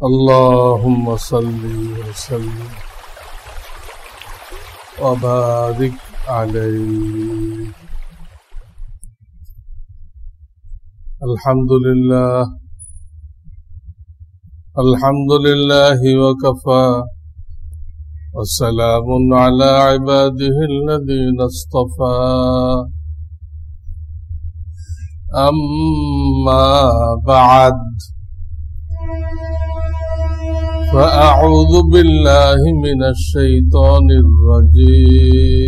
اللهم صل وسلم وبارك عليه. الحمد لله وكفى وسلام على عباده الذين اصطفى. أما بعد، فأعوذ بالله من الشيطان الرجيم.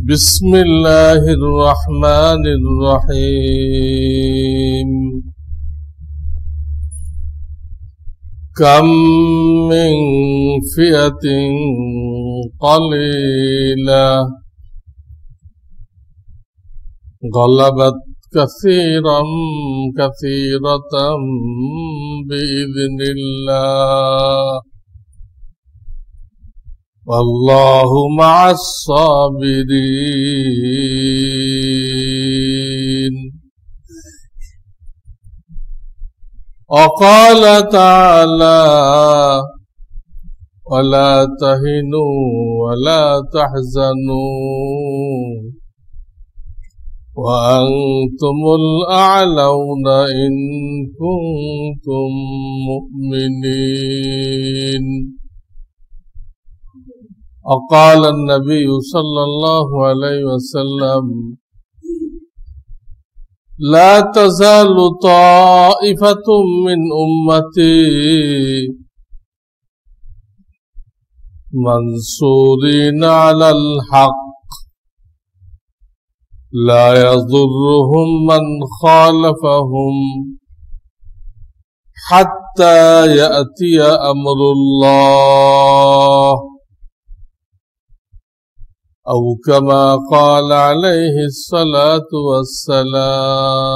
بسم الله الرحمن الرحيم. كم من فئة قليلة غلبت كثيرا كثيرة بإذن الله والله مع الصابرين. وقال تعالى: ولا تهنوا ولا تحزنوا وأنتم الأعلون إن كنتم مؤمنين. وقال النبي صلى الله عليه وسلم: لا تزال طائفة من أمتي منصورين على الحق لا يضرهم من خالفهم حتى يأتي أمر الله أو كما قال عليه الصلاة والسلام.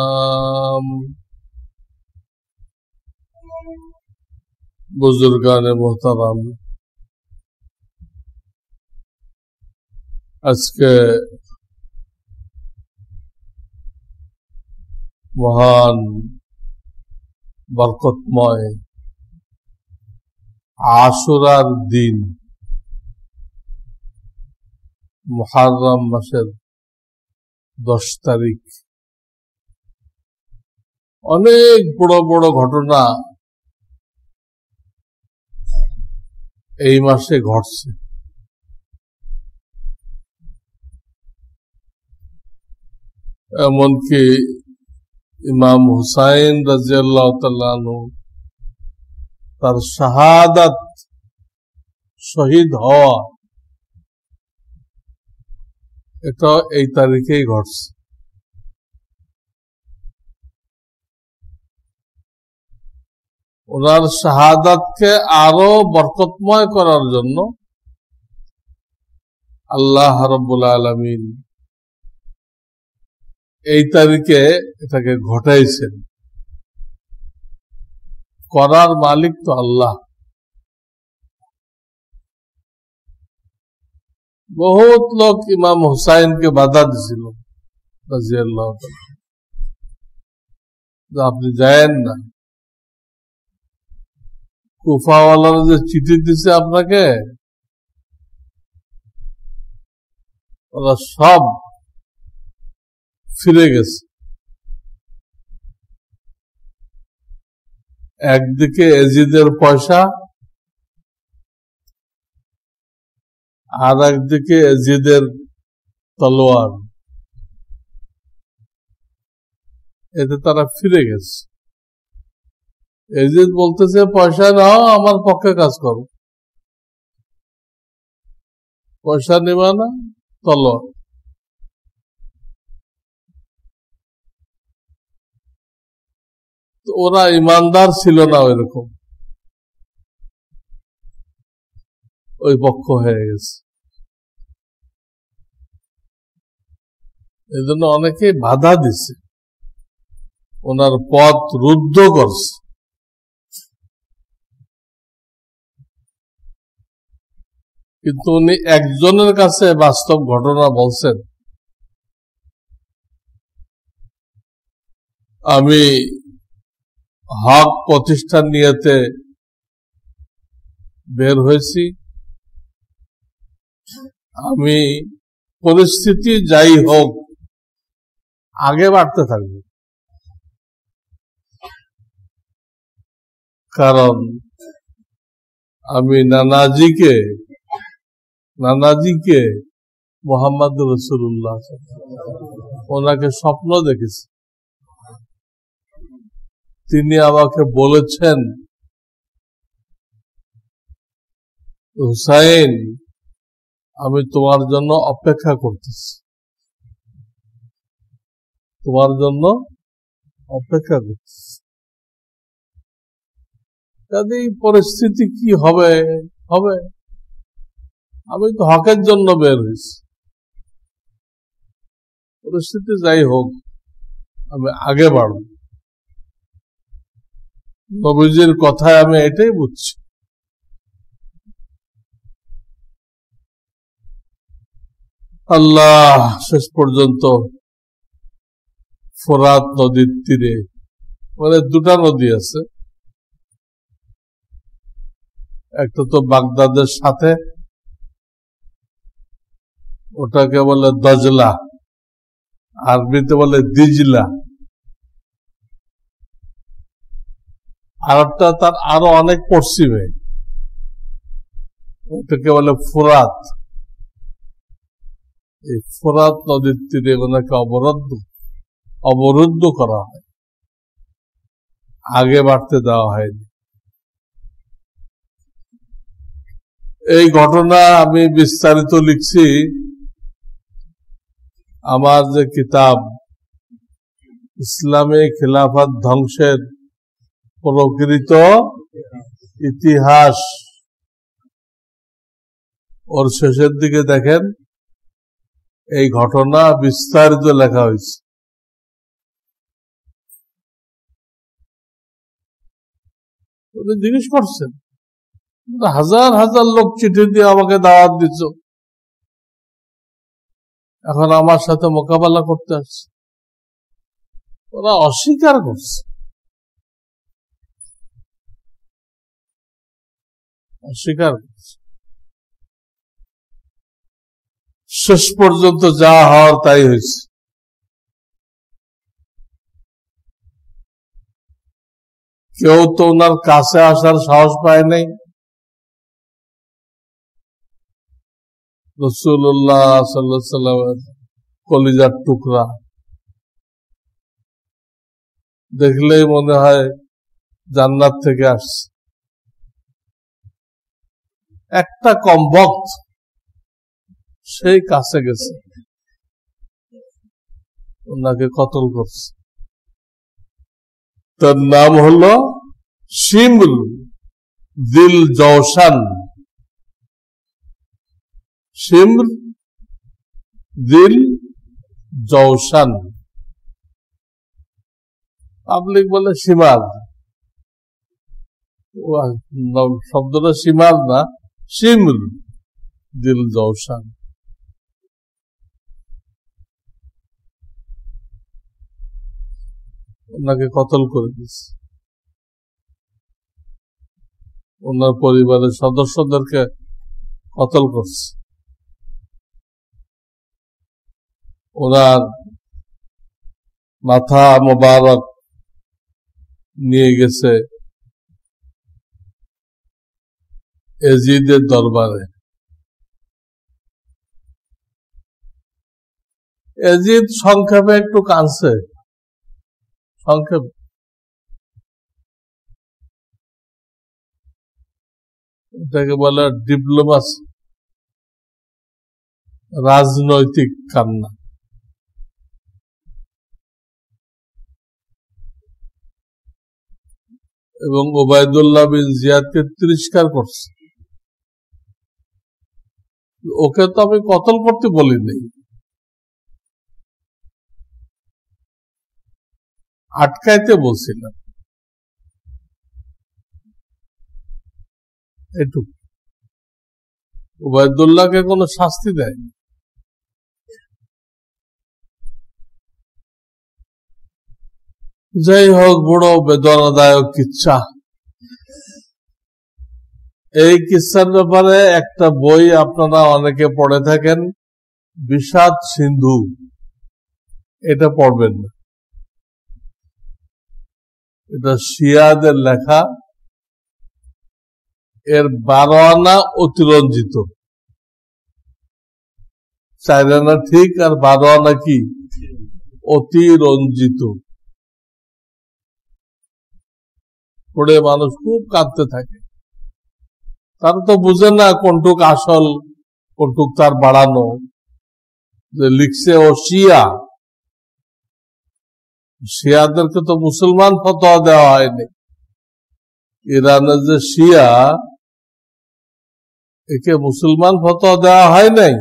बुजुर्गान मोहतरम, আজকে মহান বরকতময় আশুরার দিন, মুহররম মাসের 10 তারিখ। অনেক বড় বড় ঘটনা এই মাসে ঘটছে। এমনকি ইমাম হুসাইন রাদিয়াল্লাহু তাআলা আনহু তার শাহাদাত, শহীদ হওয়া, এটা এই তারিখেই ঘটছে। ওনার শাহাদাতকে আরো বরকতময় করার জন্য আল্লাহ রাব্বুল আলামিন এই তারিখে এটাকে ঘটাইছেন। করার মালিক তো আল্লাহ। বহুত লোক ইমাম হুসাইনকে বাধা দিছিল রাদিয়াল্লাহু তাআলা, আপনি যায়েন না। কুফাওয়ালারা যে চিঠি দিছে আপনাকে, ওরা সব ফিরে গেছে। একদিকে এজিদের পয়সা, আর একদিকে এজিদের তলোয়ার, এতে তারা ফিরে গেছে। এজিদ বলতেছে, পয়সা নাও, আমার পক্ষে কাজ করো। পয়সা নেবা না, তলোয়ার। ওরা ইমানদার ছিল না, ওইরকম ওই পক্ষ হয়ে গেছে। এজন্য অনেকে বাধা দিছে, ওনার পথ রুদ্ধ করছে। কিন্তু উনি একজনের কাছে বাস্তব ঘটনা বলছেন, আমি হক প্রতিষ্ঠার নিয়তে বের হয়েছি। আমি পরিস্থিতি যাই হোক আগে বাড়তে থাকবো, কারণ আমি নানাজিকে মোহাম্মদ রাসূলুল্লাহ ওনাকে স্বপ্ন দেখেছি। তিনি আমাকে বলেছেন, হুসাইন, আমি তোমার জন্য অপেক্ষা করতেছি, তোমার জন্য অপেক্ষা করতেছি। কাজেই পরিস্থিতি কি হবে হবে, আমি তো হকের জন্য বের হয়েছি। পরিস্থিতি যাই হোক আমি আগে বাড়ব। নবীজির কথায় আমি এটাই বুঝছি। আল্লাহ শেষ পর্যন্ত ফোরাত নদীর তীরে, মানে দুটা নদী আছে, একটা তো বাগদাদের সাথে, ওটাকে বলে দজলা, আরবিতে বলে দিজলা, আর একটা তার আরো অনেক পশ্চিমে, ওটাকে বলে ফোরাত। এই ফোরাত নদীর তীরে ওনাকে অবরুদ্ধ করা হয়, আগে বাড়তে দেওয়া হয়নি। এই ঘটনা আমি বিস্তারিত লিখছি আমার যে কিতাব ইসলামী খিলাফত ধ্বংসের প্রকৃত ইতিহাস, ওর শেষের দিকে দেখেন এই ঘটনা বিস্তারিত লেখা হয়েছে। উনি জিজ্ঞেস করছেন, হাজার হাজার লোক চিঠি দিয়ে আমাকে দাওয়াত দিচ্ছ, এখন আমার সাথে মোকাবেলা করতে আসছে। ওরা অস্বীকার করছে, শেষ পর্যন্ত যা হওয়ার তাই হয়েছে। কেউ তো ওনার কাছে আসার সাহস পায় নাই। রাসূলুল্লাহ সাল্লাল্লাহু আলাইহি ওয়াসাল্লামের কলিজার টুকরা দেখলেই মনে হয় জান্নাত থেকে আসছে। একটা কম ভক্ত সেই কাছে গেছে, ওনাকে কতল করছে। তার নাম হলো শিমর দিল জওশান। শিমর দিল জওশান, পাবলিক বলে সীমার, শব্দটা সীমার না, শিমর দিল জওশান। ওনাকে কতল করে দিয়েছে, ওনার পরিবারের সদস্যদেরকে কতল করছে। ওনার মাথা মোবারক নিয়ে গেছে এজিদের দরবারে। এজিদ সংক্ষেপে একটু কাঁদছে, সংক্ষেপে। এটাকে বলে ডিপ্লোমাসি, রাজনৈতিক কান্না। এবং ওবায়দুল্লাহ বিন জিয়াদকে তিরস্কার করছে। ওকে তো আমি কতল করতে বলিনি, আটকাইতে বলছিলাম, এটুকু। ওবায়দুল্লাহকে কোনো শাস্তি দেয়নি। যাই হোক, বড় বেদনাদায়ক কিচ্ছা। এই কিচ্ছার ব্যাপারে একটা বই আপনারা অনেকে পড়ে থাকেন, বিষাদ সিন্ধু। এটা পড়বেন না, এটা শিয়াদের লেখা। এর 12 আনা অতিরঞ্জিত, 4 আনা ঠিক আর 12 আনা কি অতিরঞ্জিত। পড়ে মানুষ খুব কাঁদতে থাকে। তারা তো বুঝে না কোনটুক আসল, কোনটুক তার বাড়ানো। যে লিখছে ও শিয়া, শিয়াদেরকে তো মুসলমান ফতোয়া দেওয়া হয়নি। ইরানের যে শিয়া, একে মুসলমান ফতোয়া দেওয়া হয় নাই।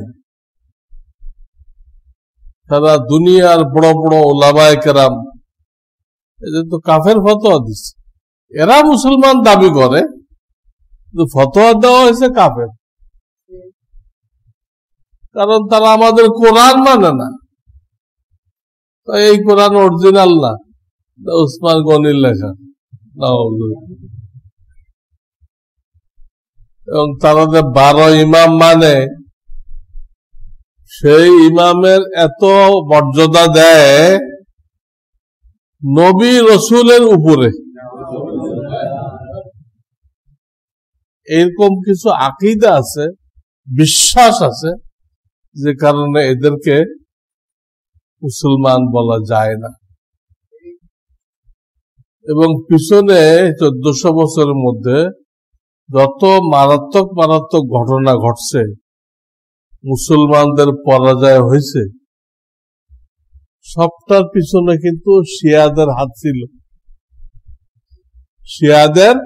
সারা দুনিয়ার বড় বড় ওলামায়ে কেরাম এদের তো কাফের ফতোয়া দিচ্ছে। এরা মুসলমান দাবি করে, ফতোয়া দেওয়া হয়েছে কাফের। কারণ তারা আমাদের কোরআন মানে না। তো এই কোরআন অরিজিনাল না, উসমান গনির লেখা। এবং তারা যে 12 ইমাম মানে, সেই ইমামের এত মর্যাদা দেয় নবী রসুলের উপরে। এরকম কিছু আকীদা আছে, বিশ্বাস আছে, যে কারণে এদেরকে মুসলমান বলা যায় না। এবং পিছনে 1400 বছরের মধ্যে যত মারাত্মক মারাত্মক ঘটনা ঘটছে, মুসলমানদের পরাজয় হয়েছে, সবটার পিছনে কিন্তু শিয়াদের হাত ছিল। শিয়াদের,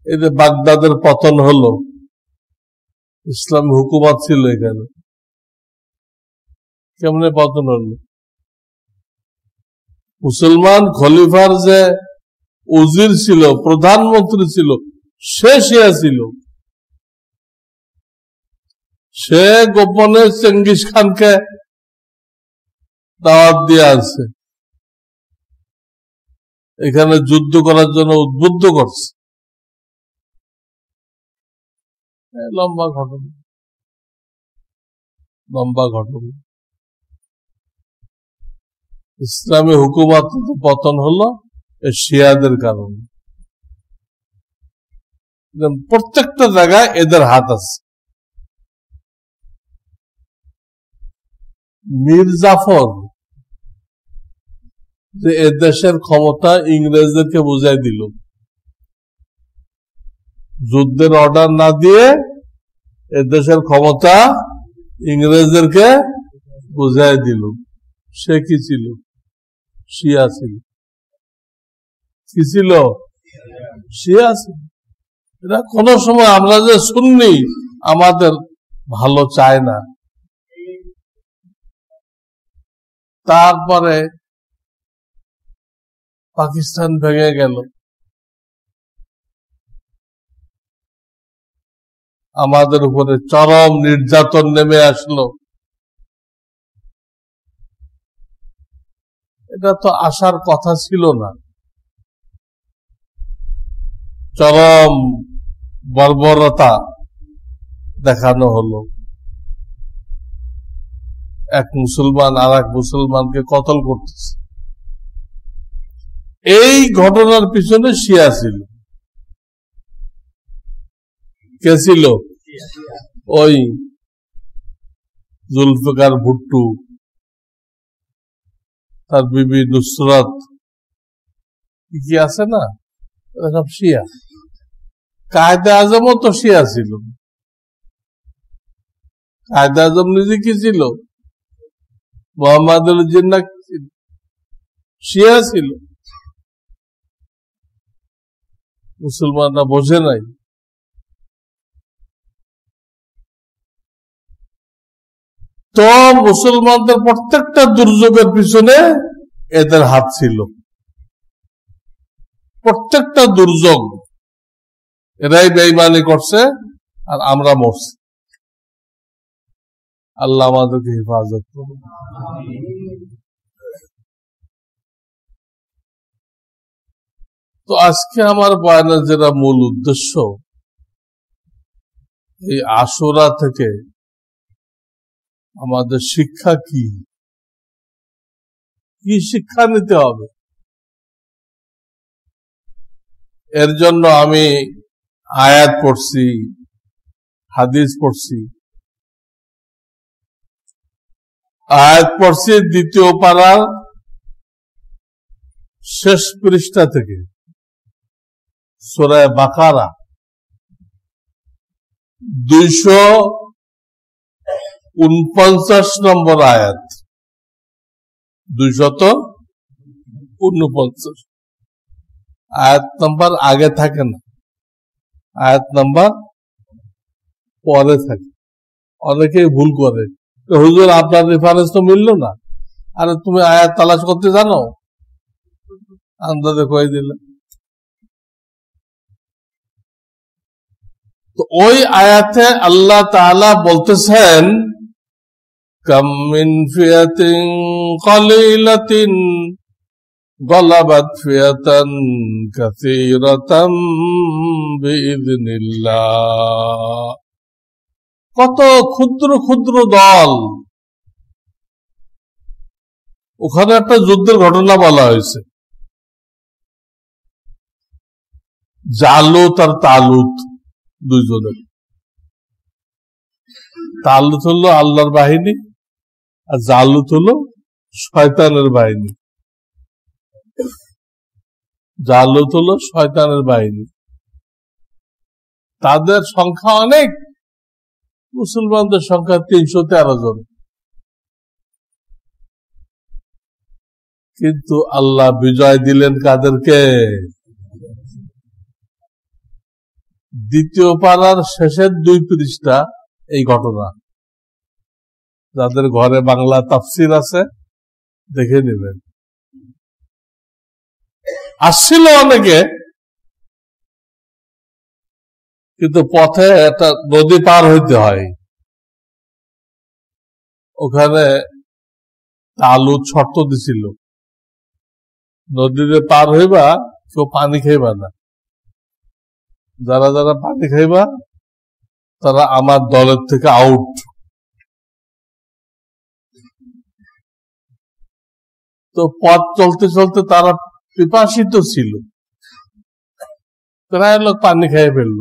এই যে বাগদাদের পতন হলো, ইসলামী হুকুমত ছিল এখানে, কেমনে পতন হলো? মুসলমান খলিফার যে উজির ছিল, প্রধানমন্ত্রী ছিল, সে শিয়া ছিল। সে গোপনে চেঙ্গিস খানকে দাওয়াত দিয়ে আসছে, এখানে যুদ্ধ করার জন্য উদ্বুদ্ধ করছে। লম্বা ঘটনা, লম্বা ঘটনা। ইসলামী হুকুমত পতন হলো শিয়াদের কারণে। প্রত্যেকটা জায়গায় এদের হাত আছে। মীর জাফর যে এ দেশের ক্ষমতা ইংরেজদেরকে বুঝাই দিল, যুদ্ধের অর্ডার না দিয়ে এ দেশের ক্ষমতা ইংরেজদেরকে বুঝাই দিল। সে কি ছিল? শিয়া ছিল। কি ছিল? শিয়া ছিল। এরা কোন সময় আমরা যে সুন্নি, আমাদের ভালো চায় না। তারপরে পাকিস্তান ভেঙে গেল, আমাদের উপরে চরম নির্যাতন নেমে আসলো। এটা তো আসার কথা ছিল না। চরম বর্বরতা দেখানো হলো। এক মুসলমান আর এক মুসলমানকে কতল করতেছে। এই ঘটনার পিছনে শিয়া ছিল। কে ছিল? ওই জুলফিকার ভুট্টো, তার বিবি নুসরাত, কি আছে না, সব শিয়া। কায়েদে আজমও তো শিয়া ছিল। কায়েদে আজম নিজে কি ছিল? মোহাম্মদ আলী জিন্নাহ শিয়া ছিল। মুসলমানরা বোঝে নাই। তো মুসলমানদের প্রত্যেকটা দুর্যোগের পিছনে এদের হাত ছিল। প্রত্যেকটা দুর্যোগ এরাই বেঈমানি করছে, আর আমরা মরছি। আল্লাহ আমাদেরকে হেফাজত করুন। তো আজকে আমার বয়ানের যেটা মূল উদ্দেশ্য, এই আশুরা থেকে আমাদের শিক্ষা কি শিক্ষা নিতে হবে, এর জন্য আমি আয়াত পড়ছি, হাদিস পড়ছি। আয়াত পড়ছি দ্বিতীয় পারার শেষ পৃষ্ঠা থেকে, সূরা বাকারা 249 নম্বর আয়াত। 249 আয়াত নাম্বার আগে থাকে না, আয়াত নাম্বার পরে থাকে। অনেকেই ভুল করে, হুজুর আপনার রেফারেন্স তো মিলল না। আরে তুমি আয়াত তালাশ করতে জানো? আন্দাজে কয়ে দিলে। তো ওই আয়াতে আল্লাহ তাআলা বলতেছেন, কাম মিন ফিয়াতিন কালিলাতিন গলাবাত ফিয়াতান কাসীরাতাম বিইذনিল্লাহ। কত ক্ষুদ্র ক্ষুদ্র দল। ওখানে একটা যুদ্ধের ঘটনা বলা হয়েছে, জালুত আর তালুত দুইজনের। তালুত হলো আল্লাহর বাহিনী আর জালুত হলো শয়তানের বাহিনী। জালুত হলো শয়তানের বাহিনী। তাদের সংখ্যা অনেক, মুসলমানদের সংখ্যা 313 জন। কিন্তু আল্লাহ বিজয় দিলেন কাদেরকে? দ্বিতীয় পারার শেষের 2 পৃষ্ঠা এই ঘটনা। যাদের ঘরে বাংলা তাফসির আছে দেখে নেবেন। আসছিল অনেকে, কিন্তু পথে একটা নদী পার হইতে হয়। ওখানে তালুত শর্ত দিছিল, নদীতে পার হইবা কেউ পানি খাইবা না, যারা যারা পানি খাইবা তারা আমার দলের থেকে আউট। তো পথ চলতে চলতে তারা পিপাসিত ছিল, প্রায় লোক পানি খেয়ে ফেলল,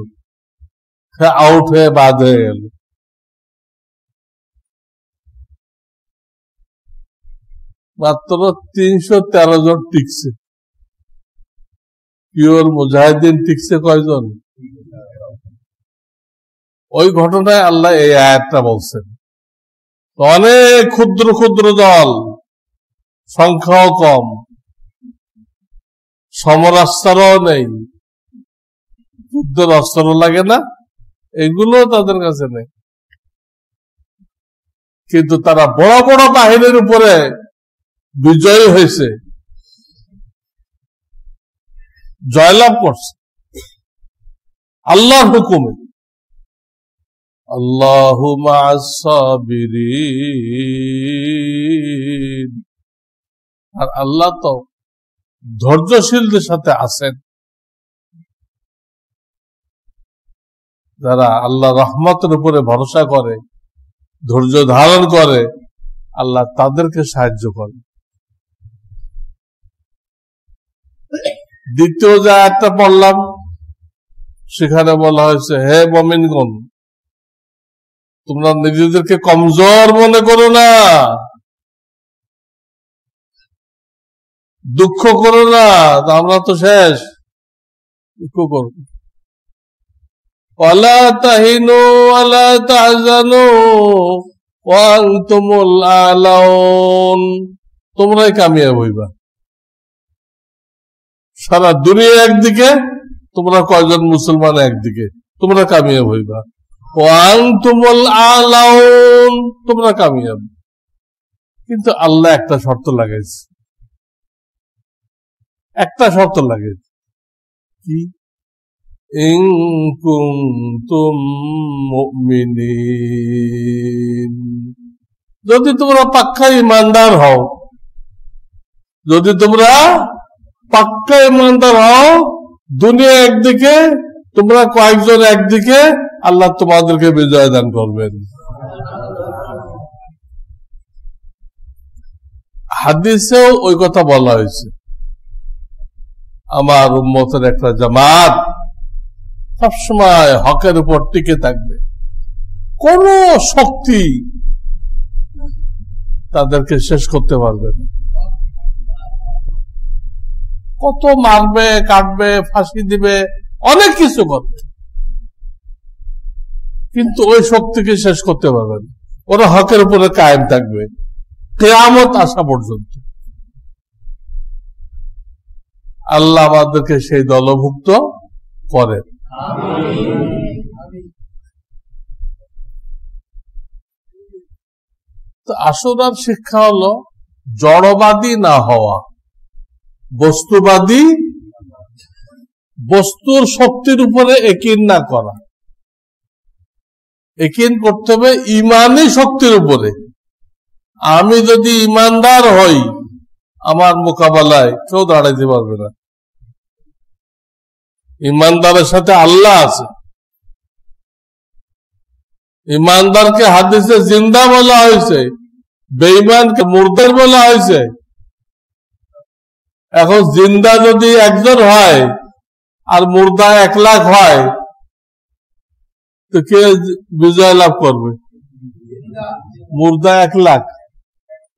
আউট হয়ে বাদ হয়ে গেল। মাত্র 313 জন টিকছে। পিওর মুজাহিদিন টিকছে কয়জন? ওই ঘটনায় আল্লাহ এই আয়াতটা বলছেন। অনেক ক্ষুদ্র ক্ষুদ্র দল, সংখ্যাও কম, সমরাস্ত্রও নেই, যুদ্ধের অস্ত্র লাগে না, এগুলো তাদের কাছে নেই, কিন্তু তারা বড় বড় বাহিনীর উপরে বিজয়ী হয়েছে, জয়লাভ করছে আল্লাহর হুকুমে। আল্লাহু মা'আস সাবিরিন। আর আল্লাহ তো ধৈর্যশীলদের সাথে আছেন। যারা আল্লাহ রহমতের উপরে ভরসা করে, ধৈর্য ধারণ করে, আল্লাহ তাদেরকে সাহায্য করে। দ্বিতীয় যে আয়াতটা পড়লাম সেখানে বলা হয়েছে, হে মুমিনগণ, তোমরা নিজেদেরকে কমজোর মনে করো না, দুঃখ করো না, আমরা তো শেষ, দুঃখ করো। ওয়ালা তাহিনু ওয়ালা তাহজানু ওয়া আনতুমুল আ'লাউন। তোমরাই কামিয়াব হইবা। সারা দুনিয়া একদিকে, তোমরা কয়জন মুসলমান একদিকে, তোমরা কামিয়াব হইবা। ওয়া আনতুমুল আ'লাউন, তোমরা কামিয়াব। কিন্তু আল্লাহ একটা শর্ত লাগাইছে, একটা শর্ত লাগাইছে। কি? ইন কুনতুম মুমিনিন, যদি তোমরা পাক্কা ইমানদার হও, যদি তোমরা পাক্কা ইমানদার হও, দুনিয়া একদিকে, তোমরা কয়েকজন একদিকে, আল্লাহ তোমাদেরকে বিজয় দান করবেন। হাদিসেও ওই কথা বলা হয়েছে, আমার উম্মতের একটা জামাত সবসময় হকের উপর টিকে থাকবে, কোন শক্তি তাদেরকে শেষ করতে পারবে না। কত মারবে, কাটবে, ফাঁসি দিবে, অনেক কিছু করবে, কিন্তু ওই শক্তিকে শেষ করতে পারবে না। ওরা হকের উপরে কায়েম থাকবে কিয়ামত আসা পর্যন্ত। আল্লাহ আমাদেরকে সেই দলভুক্ত করেন। তো আশুরার শিক্ষা হলো জড়বাদী না হওয়া, বস্তুবাদী, বস্তুর শক্তির উপরে একিন না করা। একিন করতে হবে ইমানি শক্তির উপরে। আমি যদি ইমানদার হই, আমার মোকাবেলায় কেউ দাঁড়াইতে পারবে না। ইমানদারের সাথে আল্লাহ আছে। ইমানদারকে হাদিসে জিন্দা বলা হয়েছে, বেঈমানকে মুরদার বলা হয়েছে। এখন জিন্দা যদি একজন হয় আর মুর্দা 1 লাখ হয়, তো কে বিজয় লাভ করবে? মুর্দা 1 লাখ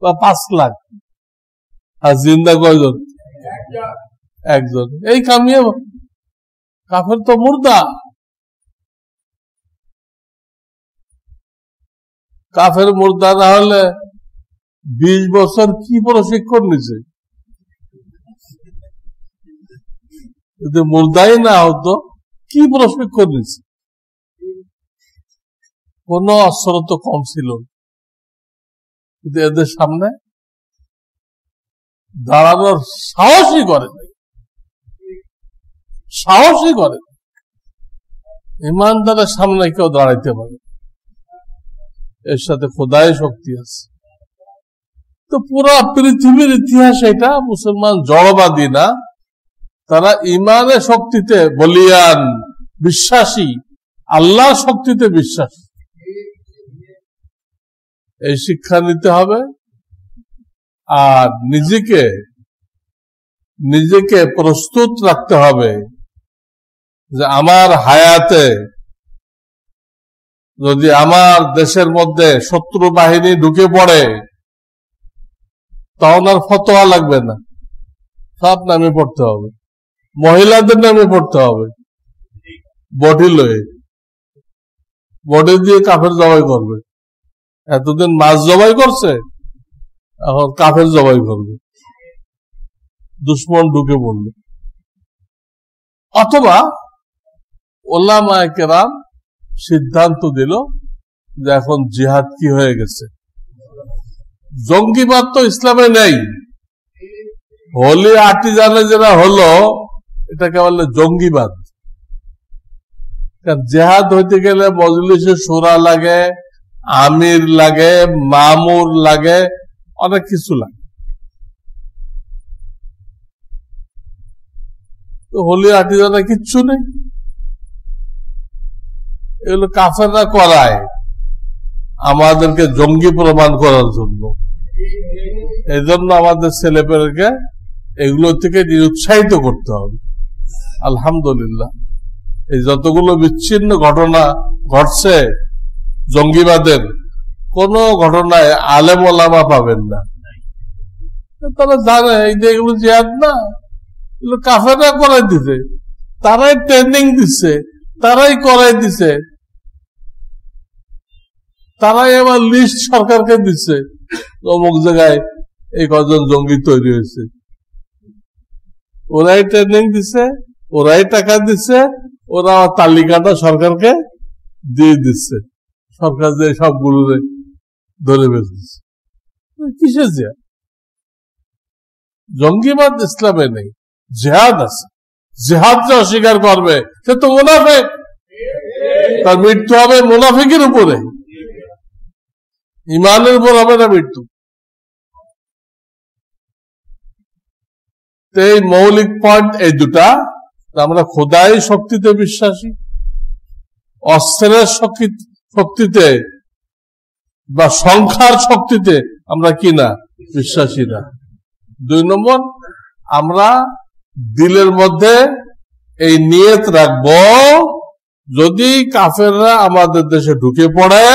বা 5 লাখ, আর জিন্দা কয়জন? একজন। এই কামিয়ে কাফের তো মুর্দা। কাফের মুর্দা না হলে 20 বছর কি প্রশিক্ষণ নিছে? যদি মুর্দাই না হতো, কি প্রশিক্ষণ নিছে? কোন অস্ত্র তো কম ছিল, কিন্তু এদের সামনে দাঁড়ানোর সাহসই করে, সাহসই করে। ইমানদারের সামনে কেউ দাঁড়াইতে পারে, এর সাথে খোদাই শক্তি আছে। তো পুরা পৃথিবীর ইতিহাস এটা, মুসলমান জড়বাদী না, তারা ইমানের শক্তিতে বলিয়ান, বিশ্বাসী, আল্লাহর শক্তিতে বিশ্বাসী। এই শিক্ষা নিতে হবে। আর নিজেকে প্রস্তুত রাখতে হবে যে আমার হায়াতে যদি আমার দেশের মধ্যে শত্রু বাহিনী ঢুকে পড়ে, তখন আর ফতোয়া লাগবে না, সব নামে পড়তে হবে, মহিলাদের নামে পড়তে হবে। বডি লয়ে, বডি দিয়ে কাফের জবাই করবে। এতদিন মাছ জবাই করছে, এখন কাফের জবাই করবে, দুশ্মন ঢুকে পড়বে। অথবা ওলামায়ে কেরাম সিদ্ধান্ত দিল যে এখন জিহাদ কি হয়ে গেছে, জঙ্গিবাদ তো ইসলামে নেই। হোলি আর্টিজানে যেটা হলো, এটাকে বলে জঙ্গিবাদ। জিহাদ হইতে গেলে মজলিসে শুরা লাগে, আমির লাগে, মামুর লাগে, অনেক কিছু লাগে। হোলি আর্টিজানে কিচ্ছু নেই, এগুলো কাফেররা করায় আমাদেরকে জঙ্গি প্রমাণ করার জন্য। এই জন্য আমাদের ছেলেপেলেকে এগুলো থেকে নিরুৎসাহিত করতে হবে। আলহামদুলিল্লাহ, এই যতগুলো বিচ্ছিন্ন ঘটনা ঘটছে জঙ্গিবাদের, কোন ঘটনায় আলেম ওলামা পাবেন না। তারা জানে এই যে এগুলো জিহাদ না, এগুলো কাফেররা করাই দিছে, তারাই ট্রেনিং দিচ্ছে, তারাই করাই দিছে, তারাই এবার লিস্ট সরকারকে দিচ্ছে, অমুক জায়গায় এই কজন জঙ্গি তৈরি হয়েছে। ওরাই ট্রেনিং দিচ্ছে, ওরাই টাকা দিচ্ছে, ওরা তালিকাটা সরকারকে দিয়ে দিচ্ছে, সরকার যে সবগুলো ধরে বেঁচেছে। কিসের জিহাদ? জঙ্গিবাদ ইসলামে নেই, জিহাদ আছে। জিহাদ যে অস্বীকার করবে সে তো মুনাফিক, তার মৃত্যু হবে মুনাফিকের উপরে, ইমানের উপর হবে না মৃত্যু। এই মৌলিক পয়েন্ট এই দুটা, আমরা খোদাই শক্তিতে বিশ্বাসী, অস্ত্রের শক্তিতে বা সংখ্যার শক্তিতে আমরা কি না বিশ্বাসী না। 2 নম্বর, আমরা দিলের মধ্যে এই নিয়ত রাখবো, যদি কাফেররা আমাদের দেশে ঢুকে পড়ে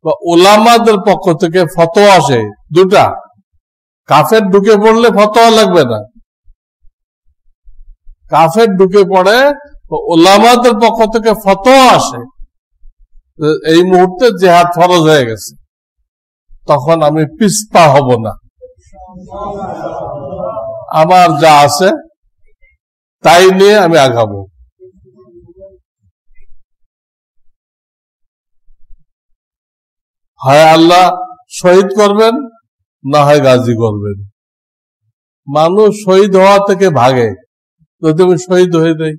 বা ওলামাদের পক্ষ থেকে ফতোয়া আসে, 2টা, কাফের ঢুকে পড়লে ফতোয়া লাগবে না, কাফের ঢুকে পড়ে ওলামাদের পক্ষ থেকে ফতোয়া আসে, এই মুহূর্তে জিহাদ ফরজ হয়ে গেছে, তখন আমি পিছপা হব না। আমার যা আছে তাই নিয়ে আমি আগাবো। হয় আল্লাহ শহীদ করবেন, না হয় গাজী করবেন। মানুষ শহীদ হওয়া থেকে ভাগে, যদি আমি শহীদ হয়ে যাই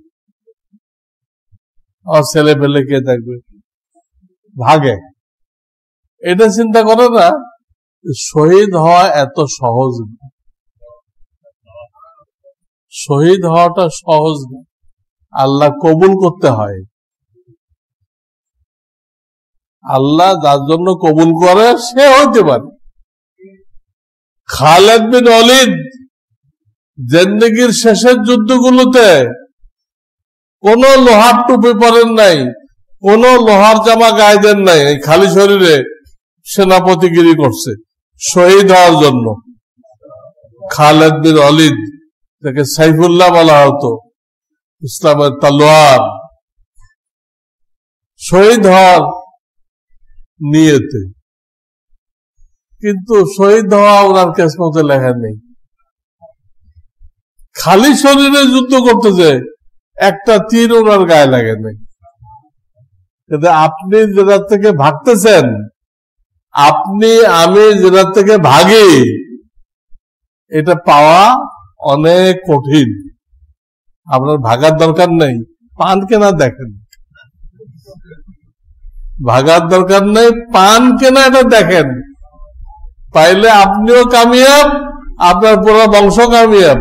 আমার ছেলে পেলে কে দেখবে, ভাগে। এটা চিন্তা করে না শহীদ হওয়া এত সহজ না, শহীদ হওয়াটা সহজ না, আল্লাহ কবুল করতে হয়। আল্লাহ যার জন্য কবুল করে সে হইতে পারে। খালেদ বিন ওয়ালিদ জিন্দেগীর শেষের যুদ্ধগুলোতে কোন লোহার টুপি পরেন নাই, কোন লোহার জামা গায়ে দেন নাই, খালি শরীরে সেনাপতিগিরি করছে শহীদ হওয়ার জন্য। খালেদ বিন ওয়ালিদ, তাকে সাইফুল্লাহ বলা হতো, ইসলামের তলোয়ার, শহীদ হওয়ার নিয়েতে, কিন্তু শহীদ হওয়া ওনার কিসমতে লেখা নেই। খালি শরীরে যুদ্ধ করতেছে, একটা তীর ওনার গায়ে লাগে নাই। কিন্তু আপনি যেটা থেকে ভাগতেছেন, আপনি আমি যেটা থেকে ভাগি, এটা পাওয়া অনেক কঠিন। আপনার ভাগার দরকার নেই, পান কেনা দেখেন, ভাগার দরকার নেই, পান কেনা এটা দেখেন, পাইলে আপনিও কামিয়াব, আপনার পুরো বংশ কামিয়াব,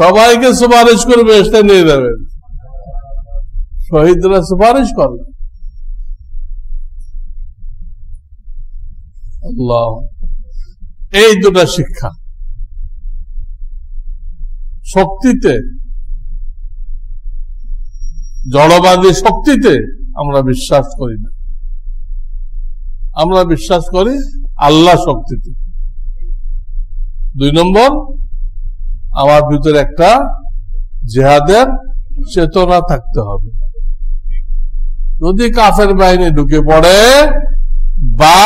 সবাইকে সুপারিশ করে বেহেশতে নিয়ে যাবেন। শহীদরা সুপারিশ করবে। আল্লাহ, এই 2টা শিক্ষা। শক্তিতে, জড়বাদী শক্তিতে আমরা বিশ্বাস করি না, আমরা বিশ্বাস করি আল্লাহ শক্তিতে। 2 নম্বর, আমার ভিতরে একটা জিহাদের চেতনা থাকতে হবে। যদি কাফের বাহিনী ঢুকে পড়ে বা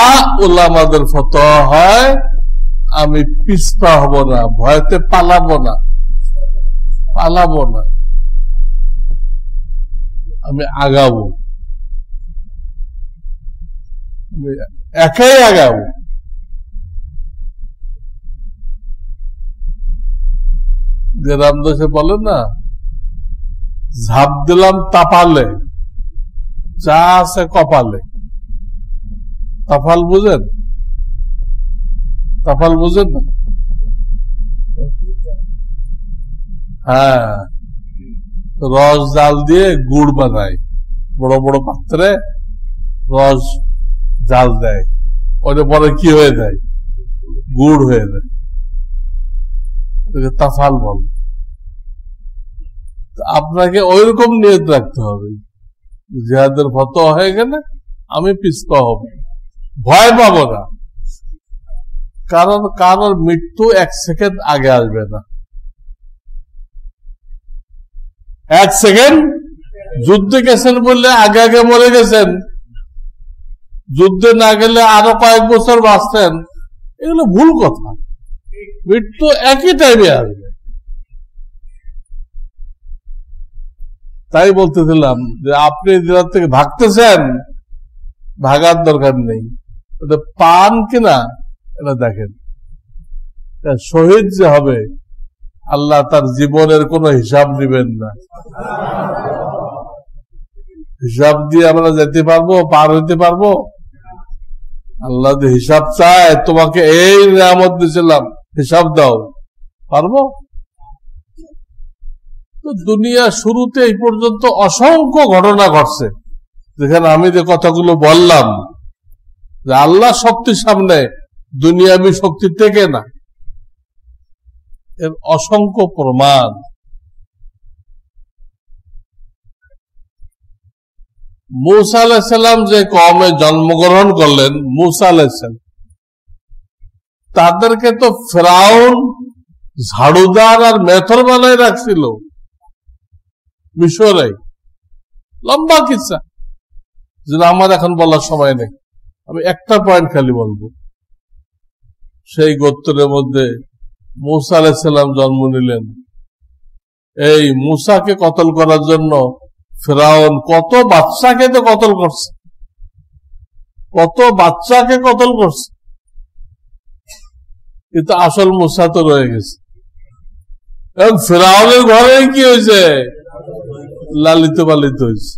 উলামাদের ফতোয়া হয়, আমি পিছপা হব না, ভয়তে পালাবো না, আমি আগাবো, একাই আগাবো। যে রামদাসে বলে না, ঝাঁপ দিলাম তাপালে, যা আছে কপালে। তাফাল বুঝেন? তাফাল বুঝেন না? হ্যাঁ, রস জাল দিয়ে গুড় বানায়, বড় বড় পাত্রে রস জাল দেয়, ওটা পরে কি হয়ে যায়? গুড় হয়ে যায়। তাফাল বল। আপনাকে ওইরকম নিয়ত রাখতে হবে, জিহাদের ফতোয়া হয়ে গেলে আমি পিছপা হব, ভয় পাবো না, কারণ কারোর মৃত্যু 1 সেকেন্ড আগে আসবে না। 1 সেকেন্ড যুদ্ধে গেছেন বললে আগে আগে মরে গেছেন, যুদ্ধে না গেলে আরো কয়েক বছর বাঁচতেন, এগুলো ভুল কথা। মৃত্যু একই টাইমে আসবে। তাই বলতেছিলাম যে আপনি যেটা থেকে ভাগতেছেন, ভাগার দরকার নেই, ওটা পান কিনা এটা দেখেন। শহীদ যে হবে, আল্লাহ তার জীবনের কোনো হিসাব দিবেন না। হিসাব দিয়ে আমরা যেতে পারবো, পার হইতে পারবো? আল্লাহ যে হিসাব চায়, তোমাকে এই নিয়ামত দিয়েছিলাম, হিসাব দাও, পারবো? তো দুনিয়া শুরুতে এই পর্যন্ত অসংখ্য ঘটনা ঘটছে, যেখানে আমি যে কথাগুলো বললাম যে আল্লাহ শক্তির সামনে দুনিয়াবি শক্তি টেকে না, এর অসংখ্য প্রমাণ। মূসা আলাইহিস সালাম যে কওমে জন্মগ্রহণ করলেন, মূসা আলাইহিস সালাম, তাদেরকে তো ফিরআউন ঝাড়ুদার আর মেথর বানায় রাখছিল মিশরে। লম্বা কিসসা, যেটা আমার এখন বলার সময় নেই, আমি একটা পয়েন্ট খালি বলবো। সেই গোত্রের মধ্যে মূসা আলাইহিস সালাম জন্ম নিলেন। এই মূসাকে কতল করার জন্য ফিরআউন কত বাচ্চাকে তো কতল করছে, কত বাচ্চাকে কতল করছে, কিন্তু আসল মূসা তো রয়ে গেছে। এবং ফিরআউনের ঘরে কি হয়েছে? লালিত পালিত হয়েছে।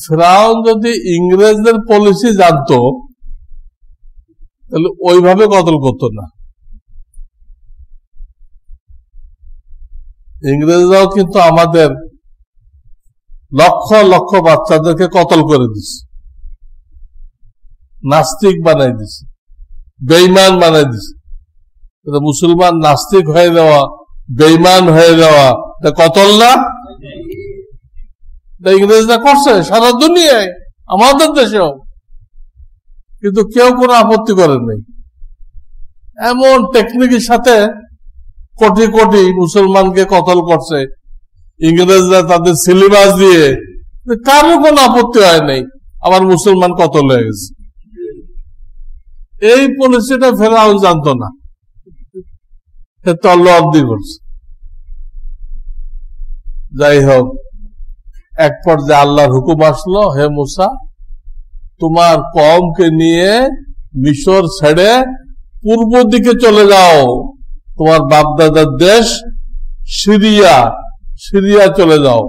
ফিরআউন যদি ইংরেজদের পলিসি জানতো তাহলে ওইভাবে কতল করতো না। ইংরেজরাও কিন্তু আমাদের লক্ষ লক্ষ বাচ্চাদেরকে কতল করে দিছে, নাস্তিক বানাই দিছে, বেঈমান বানাই দিছে। মুসলমান নাস্তিক হয়ে যাওয়া, বেঈমান হয়ে যাওয়া কতল না? ইংরেজরা করছে সারা দুনিয়ায়, আমাদের দেশেও, কিন্তু কেউ কোনো আপত্তি করেন নাই। এমন টেকনিকের সাথে কোটি কোটি মুসলমানকে কতল করছে ইংরেজরা তাদের সিলেবাস দিয়ে, কারো কোনো আপত্তি হয় নাই, আবার মুসলমান কতল হয়ে গেছে। এই পলিসিটা ফিরআউন জানতো না, তল্লাদি করছে। যাই হোক, এক পর্যায়ে আল্লাহর হুকুম আসলো, হে মূসা, তোমার কওমকে নিয়ে মিশর ছেড়ে পূর্ব দিকে চলে যাও, তোমার বাপদাদার দেশ সিরিয়া, সিরিয়া চলে যাও।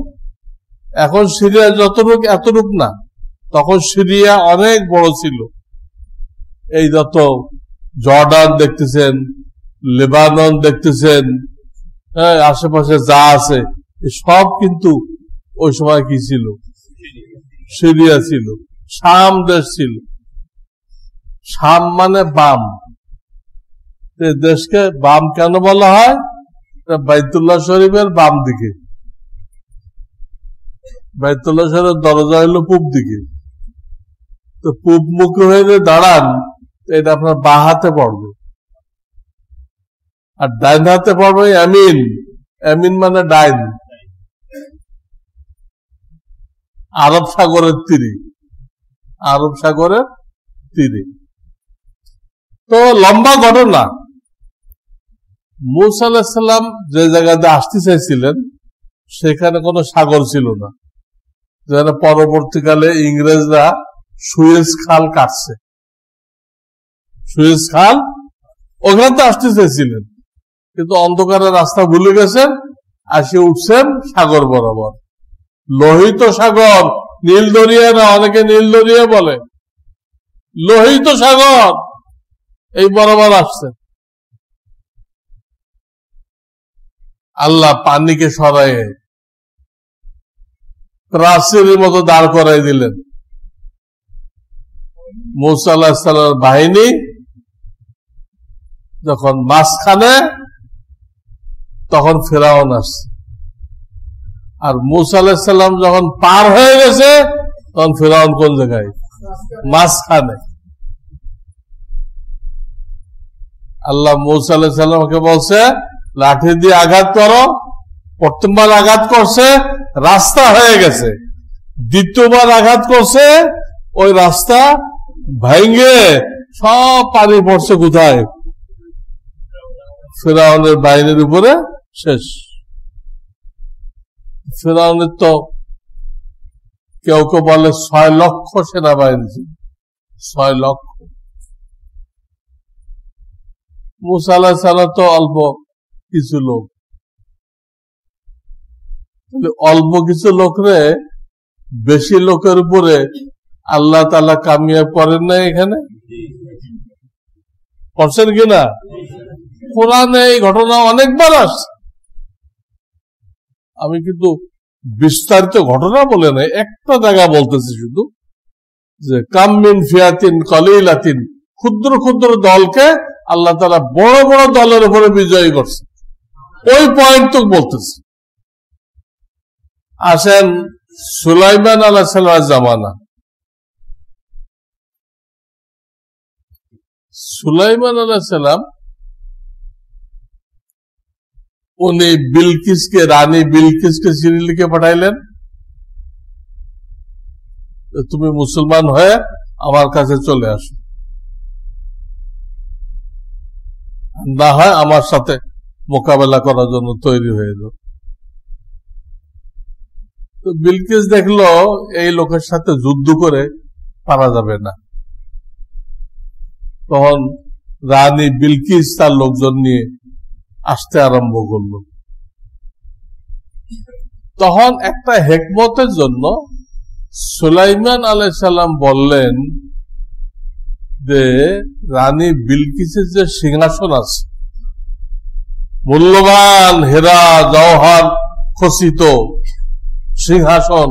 এখন সিরিয়া যতটুক এতটুক না, তখন সিরিয়া অনেক বড় ছিল। এই যত জর্ডান দেখতেছেন, লেবানন দেখতেছেন, হ্যাঁ, আশেপাশে যা আছে সব কিন্তু ওই সময় কি ছিল? সিরিয়া ছিল। শাম দেশ ছিল। শাম মানে বাম। দেশকে বাম কেন বলা হয়? বাইতুল্লাহ শরীফের বাম দিকে, বাইতুল্লাহ শরীফের দরজা হলো পূব দিকে। তো পূব মুখী হয়ে যে দাঁড়ান, এটা আপনার বাঁ হাতে পড়বে, আর ডাইন হাতে পড়বে আমিন। আমিন মানে ডাইন। আরব সাগরের তীরে, আরব সাগরের তীরে। তো লম্বা ঘটনা। মূসা আলাইহিস সালাম যে জায়গাতে আসতে চাইছিলেন সেখানে কোনো সাগর ছিল না, যেখানে পরবর্তীকালে ইংরেজরা সুয়েজ খাল কাটছে। সুয়েজ খাল, ওখানে তো আসতে চাইছিলেন, কিন্তু অন্ধকারের রাস্তা ভুলে গেছেন, আসে উঠছেন সাগর বরাবর। লোহিত সাগর, নীল দরিয়া না, অনেকে নীল দরিয়া বলে, লোহিত সাগর এই বরাবর আসছে। আল্লাহ পানিকে সরাইয়ে প্রাচীরের মতো দাঁড় করাই দিলেন। মূসা আলাইহিস সালামের বাহিনী যখন মাঝখানে, তখন ফিরআউন আসছে। আর মূসা আলাইহিস সালাম যখন পার হয়ে গেছে, তখন ফিরআউন কোন জায়গায়? মাঝখানে। আল্লাহ মূসা আলাইহিস সালামকে বলছে, লাঠি দিয়ে আঘাত করো। প্রথমবার আঘাত করছে, রাস্তা হয়ে গেছে। দ্বিতীয়বার আঘাত করছে, ওই রাস্তা ভেঙে সব পানি পড়ছে কোথায়? ফিরআউনের বাহিনীর উপরে। শেষ। ফিরআউনের তো কেউ কেউ বলে 6 লক্ষ সেনাবাহিনী ছিল, 6 লক্ষ। মূসা আলাইহিস সালাম তো অল্প কিছু লোক। অল্প কিছু লোকরে বেশি লোকের উপরে আল্লাহ তাআলা কামিয়াব করেন না। এখানে করছেন কিনা? কোরআনে এই ঘটনা অনেকবার আসছে। আমি কিন্তু বিস্তারিত ঘটনা বলে নাই, একটা জায়গা বলতেছি শুধু, যে কামিন ফিয়াতিন কলিলাতিন, ক্ষুদ্র ক্ষুদ্র দলকে আল্লাহ তাআলা বড় বড় দলের উপরে বিজয়ী করছে। ওই পয়েন্ট তো বলতেছি। আসেন সুলাইমান আলাইহিস সালামের জামানা। সুলাইমান আলাইহিস সালাম উনি বিলকিসকে, রানী বিলকিসকে চিঠি লিখে পাঠাইলেন, তুমি মুসলমান হয়ে আমার কাছে চলে আসো, না হয় আমার সাথে মোকাবেলা করার জন্য তৈরি হয়ে যাও। তো বিলকিস দেখলো এই লোকের সাথে যুদ্ধ করে পারা যাবে না। তখন রানী বিলকিস তার লোকজন নিয়ে আসতে আরম্ভ করলো। তখন একটা হিকমতের জন্য সুলাইমান আলাইহিস সালাম বললেন যে রানী বিলকিসের যে সিংহাসন আছে, মূল্যবান হীরা জওহর খচিত সিংহাসন,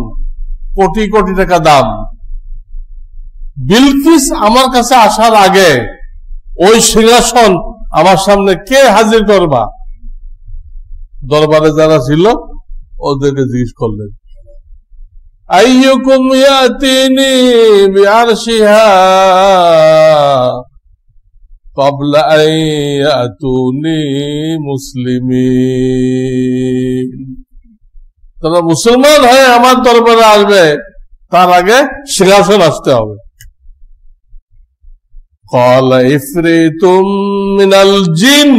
কোটি কোটি টাকা দাম, বিলকিস আমার কাছে আসার আগে ওই সিংহাসন আমার সামনে কে হাজির করবা? দরবারে যারা ছিল ওদেরকে জিজ্ঞেস করলেন, আইয়ুকুম ইয়াতিনি বিআরশিহা ক্বাবলা আন ইয়াতুনি মুসলিমিন। তারা মুসলমান হয়ে আমার দরবারে আসবে, তার আগে সিংহাসন আসতে হবে। قال عفريت من الجن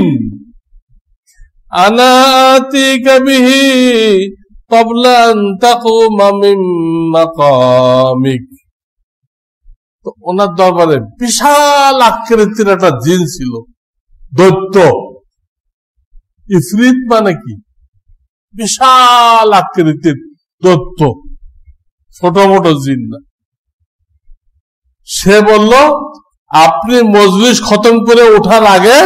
أنا آتيك به قبل أن تقوم من مقامك। তো ওনার দরবারে বিশাল আকৃতির একটা জিন ছিল, দৈত্য। ইফরিত মানে কি? বিশাল আকৃতির দৈত্য, ছোট মোটো জিন না। সে বলল, আপনি মজলিস খতম করে ওঠার আগে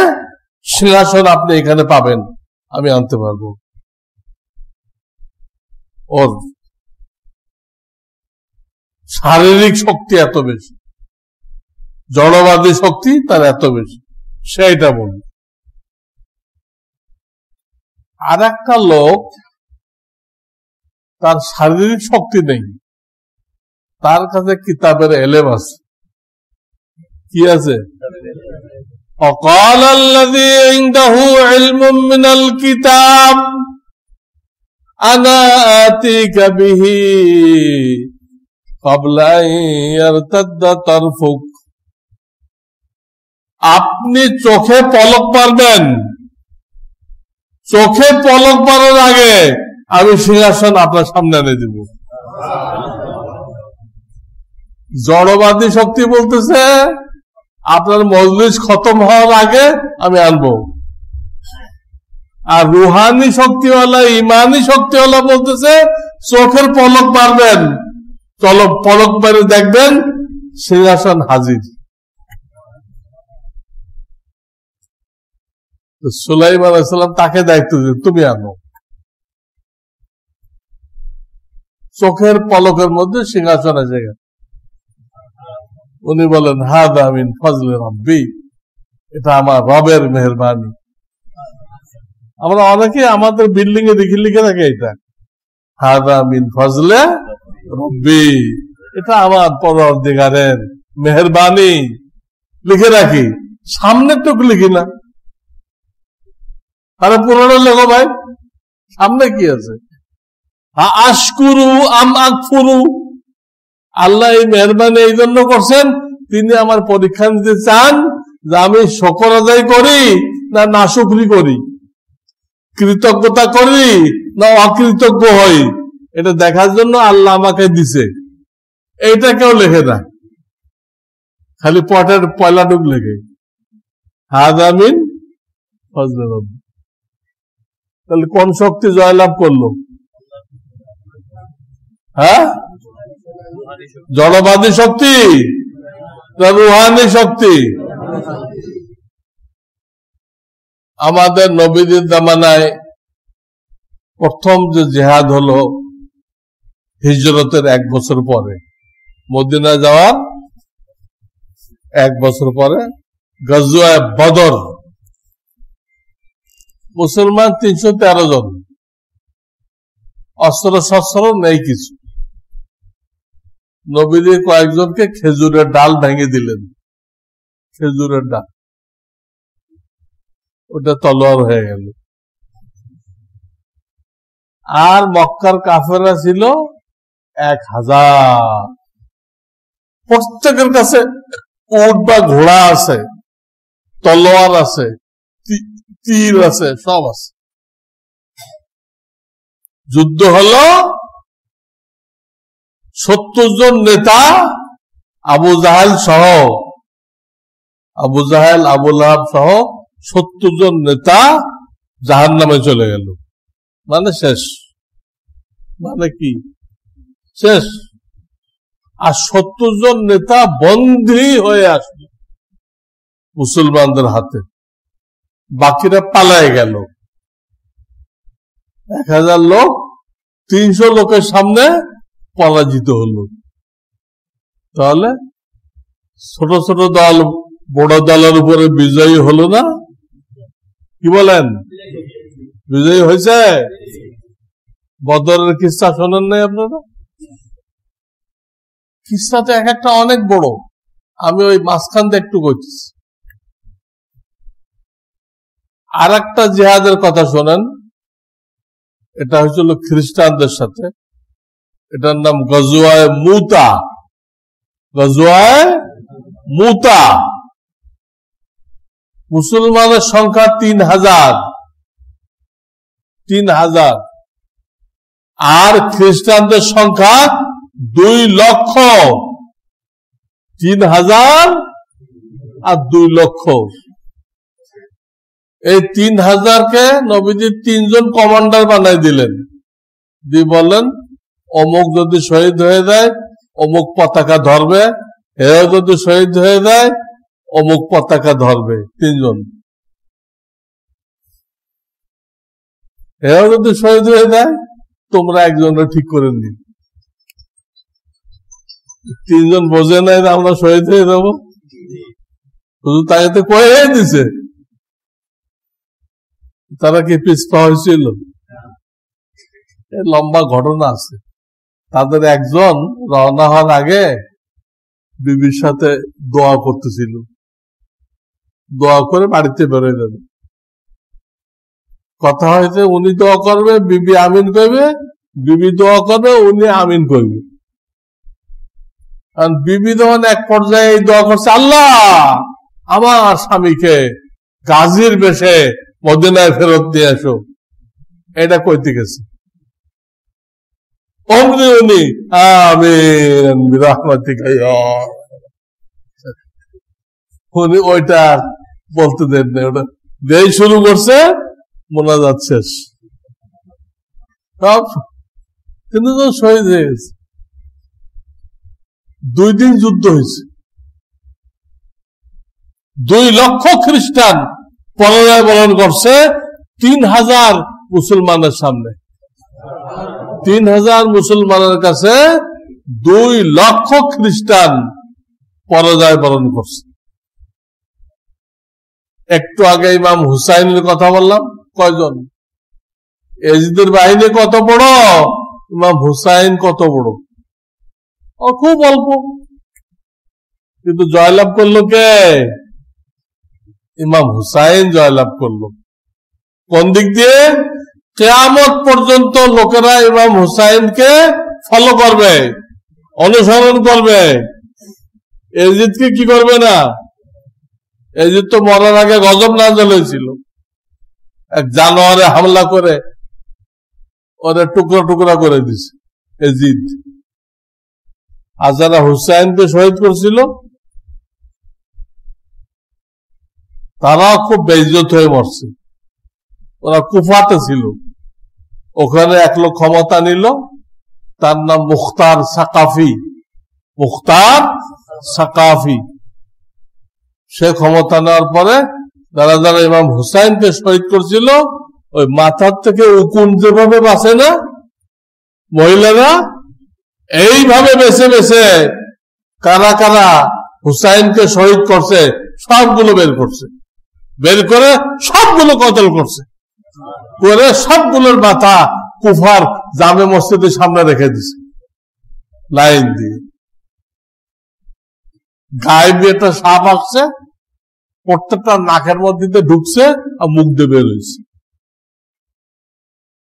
সিংহাসন আপনি এখানে পাবেন, আমি আনতে পারবো। ওর শারীরিক শক্তি এত বেশি, জড়বাদী শক্তি তার এত বেশি, সেইটা বলল। আর একটা লোক, তার শারীরিক শক্তি নেই, তার কাছে কিতাবের এলেম আছে। কি আছে? وقال الذي عنده علم من الكتاب أنا آتيك به قبل أن يرتد طرفك। আপনি চোখে পলক পারবেন, চোখে পলক পারার আগে আমি সিংহাসন আপনার সামনে এনে দিব। জড়বাদী শক্তি বলতেছে আপনার মজলিস খতম হওয়ার আগে আমি আনবো, আর রুহানি শক্তিওয়ালা, ইমানি শক্তিওয়ালা বলতেছে চোখের পলক পারবেন, চলো পলক পারে দেখবেন সিংহাসন হাজির। সুলাইমান আলাইহিস সালাম তাকে দায়িত্ব দিলেন, তুমি আনো। চোখের পলকের মধ্যে সিংহাসন এসে গেছে। উনি বলেন, হাদা মিন ফজলে রাব্বি, এটা আমার রবের মেহেরবানি। আমরা অনেকে আমাদের বিল্ডিং এ লিখে থাকে এটা, হাদা মিন ফজলে রাব্বি, এটা আমার পরওয়ারদিগারের মেহেরবানি লিখে রাখি, সামনের টুকু লিখি না। আরে পুরোনো লেখো ভাই, সামনে কি আছে? আশকুরু আম আকফুরু, আল্লাহ এই মেহরবানি এই জন্য করছেন, তিনি আমার পরীক্ষা নিতে চান যে আমি শুকর আদায় করি না নাশুকরি করি, কৃতজ্ঞতা করি না অকৃতজ্ঞ হই, এটা দেখার জন্য আল্লাহ আমাকে দিছে। এইটা কেউ লেখে না, খালি পটের পয়লাটুক লেখে, হাযা মিন ফজলে রাব্বি। তাহলে কোন শক্তি জয়লাভ করলো? হ্যাঁ, জড়বাদী শক্তি না রুহানি শক্তি? আমাদের নবীদের জামানায় প্রথম যে জিহাদ হলো হিজরতের 1 বছর পরে, মদিনা যাওয়ার 1 বছর পরে গজওয়ায়ে বদর। মুসলমান 313 জন, অস্ত্র শস্ত্র নেই কিছু। নবীজি কয়েকজনকে খেজুরের ডাল ভেঙে দিলেন, খেজুরের ডাল, ওটা তলোয়ার হয়ে গেল। আর মক্কার কাফেররা ছিল 1000, প্রত্যেকের কাছে উট বা ঘোড়া আছে, তলোয়ার আছে, তীর আছে, সব আছে। যুদ্ধ হলো 70 জন নেতা, আবু জাহেল সহ, আবু জাহেল আবু লাহাব সহ 70 জন নেতা জাহান্নামে চলে গেল। মানে শেষ, মানে কি শেষ। আর 70 জন নেতা বন্দী হয়ে আসলো মুসলমানদের হাতে, বাকিরা পালায় গেল। 1000 লোক 300 লোকের সামনে পরাজিত হলো। তাহলে ছোট ছোট দল বড় দলের উপরে বিজয়ী হলো না? কি বলেন, বিজয়ী হয়েছে? বদরের কিস্সা শোনেন নাই আপনারা? কিস্সাটা এক একটা অনেক বড়, আমি ওই মাঝখান দিয়ে একটু কইতেছি। আর একটা জিহাদের কথা শোনেন, এটা হয়েছিল খ্রিস্টানদের সাথে, এটার নাম গজওয়ায়ে মুতা। গজওয়ায়ে মুতা। মুসলমানের সংখ্যা 3000, আর খ্রিস্টানদের সংখ্যা 2 লক্ষ। 3000 আর 2 লক্ষ। এই 3000কে নবীজি 3 জন কমান্ডার বানাই দিলেন, দিয়ে বললেন অমুক যদি শহীদ হয়ে যায় অমুক পতাকা ধরবে, এও যদি শহীদ হয়ে যায় অমুক পতাকা ধরবে। 3 জন। এও যদি শহীদ হয়ে যায় তোমরা একজনকে ঠিক করে নিন। 3 জন বোঝে নাই আমরা শহীদ হয়ে যাবো, শুধু তাকে কয়ে দিছে। তারা কি পিছপা হয়েছিল? লম্বা ঘটনা আছে। তাদের একজন রওনা হওয়ার আগে বিবির সাথে দোয়া করতেছিল, দোয়া করে বাড়িতে বেরোয় যাবে। কথা হয়েছে উনি দোয়া করবে, বিবি আমিন কইবে, বিবি দোয়া করবে, উনি আমিন কইবে। কারণ বিবি যখন এক পর্যায়ে এই দোয়া করছে, আল্লাহ আমার স্বামীকে গাজীর বেশে মদিনায় ফেরত দিয়ে আসো, এটা কইতে গেছে। অমনি উনি আমিন বিরহমাতিকা ইয়া, উনি ওইটা বলতে দেন না, ওটা দেই শুরু করছে, মোনাজাত শেষ। সব 3 জন শহীদ হয়ে গেছে। 2 দিন যুদ্ধ হয়েছে। 2 লক্ষ খ্রিস্টান পরাজয় বরণ করছে 3000 মুসলমানের সামনে। 3000 মুসলমানের কাছে 2 লক্ষ খ্রিস্টান পরাজয় বরণ করছে। একটু আগে ইমাম হুসাইনের কথা বললাম, কয়জন? এজিদের বাহিনী কত বড়, ইমাম হুসাইন কত বড়? ও খুব অল্প, কিন্তু জয়লাভ করলো কে? ইমাম হুসাইন জয়লাভ করলো। কোন দিক দিয়ে? কিয়ামত পর্যন্ত লোকেরা ইমাম হুসাইনকে ফলো করবে, অনুসরণ করবে। এজিদকে কি করবে না? এজিদ তো মরার আগে গজব নাযিল হয়েছিল, এক জানোয়ারে হামলা করে ওরা টুকরা টুকরা করে দিছে এজিদ। আর যারা হুসাইনকে শহীদ করছিল তারাও খুব বেইজ্জত হয়ে মরছে। ওরা কুফাতে ছিল, ওখানে 1 লোক ক্ষমতা নিল, তার নাম মুখতার সাকাফি। মুখতার সাকাফি। সে ক্ষমতা নেওয়ার পরে যারা যারা ইমাম হুসাইনকে শহীদ করছিল ওই মাথার থেকে উকুন যেভাবে বাঁচে না মহিলারা, এইভাবে বেছে বেছে কারা কারা হুসাইনকে শহীদ করছে সবগুলো বের করছে, বের করে সবগুলো কতল করছে, করে সবগুলোর মাথা কুফার জামে মসজিদের সামনে রেখে দিছে লাইন দিয়ে। গায়ে দিয়ে একটা সাপ আসছে, প্রত্যেকটা নাকের মধ্যে ঢুকছে আর মুখ দিয়ে বের হয়েছে।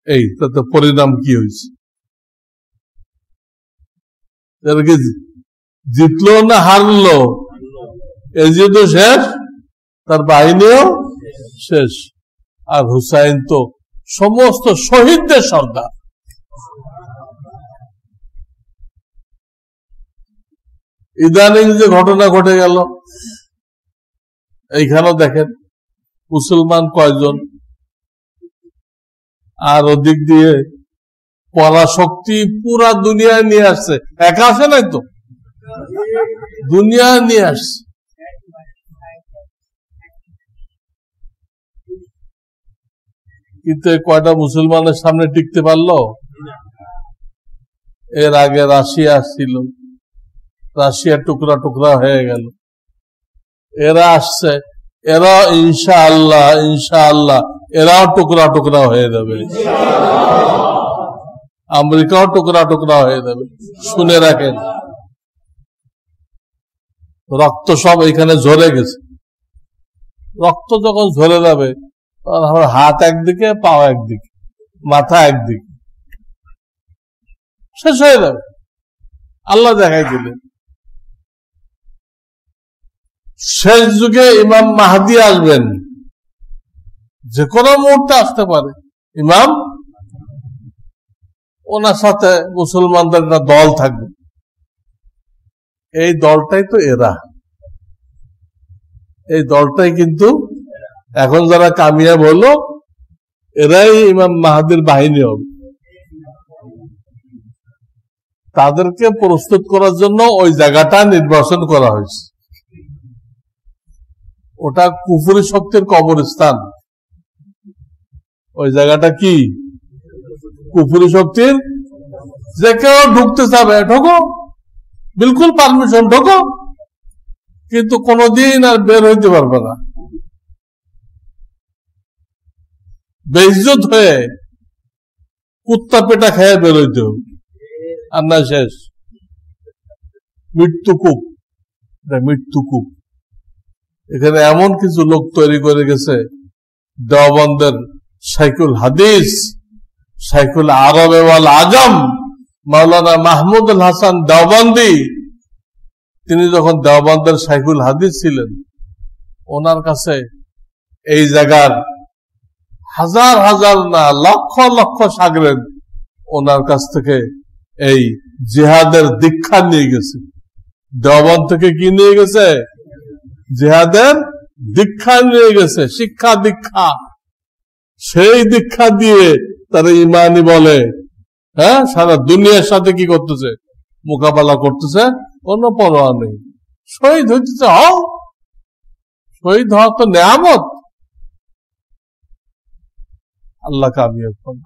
এই তাতে পরিণাম কি হয়েছে? জিতলো না হারলো? এই যে তো শেষ, তার বাহিনীও শেষ। আর হুসাইন তো সমস্ত শহীদদের সর্দার। ইদানিং যে ঘটনা ঘটে গেল, এইখানেও দেখেন মুসলমান কয়জন, আর ওদিক দিয়ে পরাশক্তি পুরা দুনিয়ায় নিয়ে আসছে। একা আসে নাই তো, দুনিয়া নিয়ে আসছে। কিন্তু কয়টা মুসলমানের সামনে টিকতে পারলো? এর আগে রাশিয়া ছিল, রাশিয়া টুকরা টুকরা হয়ে গেল। এরা আসছে, এরা ইনশাআল্লাহ ইনশাআল্লাহ এরাও টুকরা টুকরা হয়ে যাবে, আমেরিকাও টুকরা টুকরা হয়ে যাবে। শুনে রাখেন, রক্ত সব এখানে ঝরে গেছে। রক্ত যখন ঝরে যাবে তখন আমার হাত একদিকে, পাও একদিকে, মাথা একদিকে, শেষ হয়ে যাবে। আল্লাহ দেখাই দিলেন। শেষ যুগে ইমাম মাহদি আসবেন, যে কোনো মুহূর্তে আসতে পারে ইমাম। ওনার সাথে মুসলমানদের একটা দল থাকবে, এই দলটাই তো এরা। এই দলটাই কিন্তু এখন যারা কামিয়াব হলো, এরাই ইমাম মাহদির বাহিনী হবে। তাদেরকে প্রস্তুত করার জন্য ওই জায়গাটা নির্বাচন করা হয়েছে। ওটা কুফরি শক্তির কবরস্থান। ওই জায়গাটা কি? কুফরি শক্তির। যে কেউ ঢুকতে চাবে ঢোকো, বিলকুল পারমিশন, ঢোকো, কিন্তু কোনদিন আর বের হইতে পারবে না। বেইজ্জত হয়ে কুত্তা পেটা খেয়ে বের হইতে হবে, আর না শেষ। মৃত্যুকূপ, মৃত্যুকূপ। এখানে এমন কিছু লোক তৈরি করে গেছে, দেওবন্দের শাইখুল হাদিস, শাইখুল আরব ওয়াল আজম মাওলানা মাহমুদুল হাসান দেওবন্দি, তিনি যখন দেওবন্দের শাইখুল হাদিস ছিলেন, ওনার কাছে এই জায়গার হাজার হাজার না লক্ষ লক্ষ শাগরেদ ওনার কাছ থেকে এই জিহাদের দীক্ষা নিয়ে গেছে। দেওবন্দ থেকে কি নিয়ে গেছে? জিহাদের দীক্ষা নিয়ে গেছে, শিক্ষা দীক্ষা। সেই দীক্ষা দিয়ে তারা ইমানি বলে, হ্যাঁ, সারা দুনিয়ার সাথে কি করতেছে? মোকাবেলা করতেছে, কোনো পরোয়া নেই। শহীদ হইতেছে, হও। শহীদ হওয়া তো নেয়ামত। আল্লাহ কামিয়াব করুন।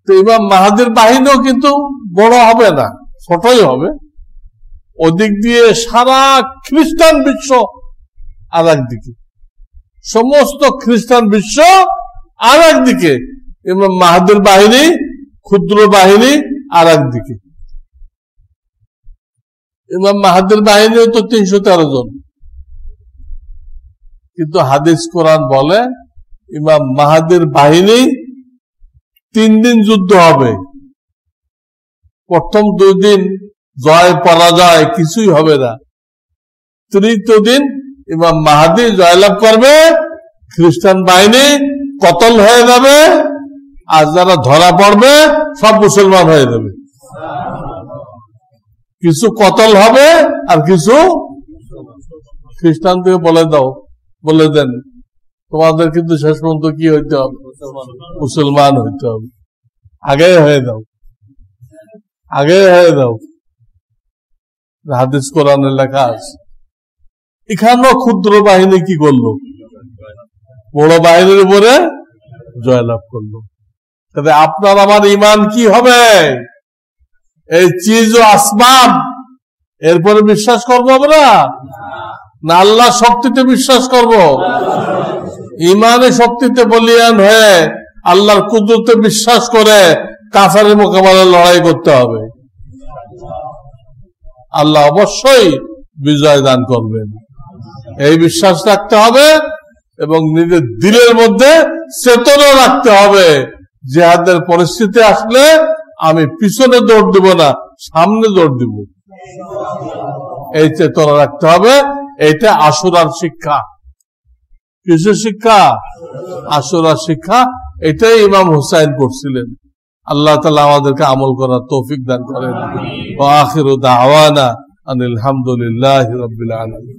তো ইমাম মাহাদির বাহিনীও কিন্তু বড় হবে না, ছোটই হবে। ওদিক দিয়ে সারা খ্রিস্টান বিশ্ব আর একদিকে, সমস্ত খ্রিস্টান বিশ্ব আর একদিকে, ইমাম মাহাদির বাহিনী, ক্ষুদ্র বাহিনী আর একদিকে। ইমাম মাহাদির বাহিনীও তো 313 জন, কিন্তু হাদিস কোরআন বলে ইমাম মাহাদির বাহিনী 3 দিন যুদ্ধ হবে। প্রথম 2 দিন জয় পরাজয় কিছুই হবে না। তৃতীয় দিন ইমাম মাহাদি জয়লাভ করবে, খ্রিস্টান বাহিনী কতল হয়ে যাবে, আর যারা ধরা পড়বে সব মুসলমান হয়ে যাবে। কিছু কতল হবে আর কিছু খ্রিস্টান থেকে বলে দেন তোমাদের কিন্তু শেষ পর্যন্ত কি হইতে হবে? মুসলমান হইতে হবে। আগে হয়ে দাও, আগে হয়ে দাও। হাদিস কোরআনে লেখা আছে। এখানেও ক্ষুদ্র বাহিনী কি করলো? বড় বাহিনীর উপরে জয়লাভ করলো। তাহলে আপনার আমার ইমান কি হবে? এই চিজ ও আসবাব এরপরে বিশ্বাস করবো আমরা, না আল্লাহ শক্তিতে বিশ্বাস করব? ইমানে শক্তিতে বলিয়ান হয়ে আল্লাহর কুদরতে বিশ্বাস করে কাফেরের মোকাবেলায় লড়াই করতে হবে। আল্লাহ অবশ্যই বিজয় দান করবেন, এই বিশ্বাস রাখতে হবে এবং নিজের দিলের মধ্যে চেতনা রাখতে হবে। জিহাদের পরিস্থিতি আসলে আমি পিছনে দৌড় দিব না, সামনে দৌড় দিব, এই চেতনা রাখতে হবে। এইটা আশুরার শিক্ষা। কিসের শিক্ষা? আশুরার শিক্ষা। এটাই ইমাম হুসাইন করছিলেন। আল্লাহ তাআলা আমাদেরকে আমল করার তৌফিক দান করেন। ওয়া আখিরু দাওয়ানা আনিল হামদুলিল্লাহি রাব্বিল আলামিন।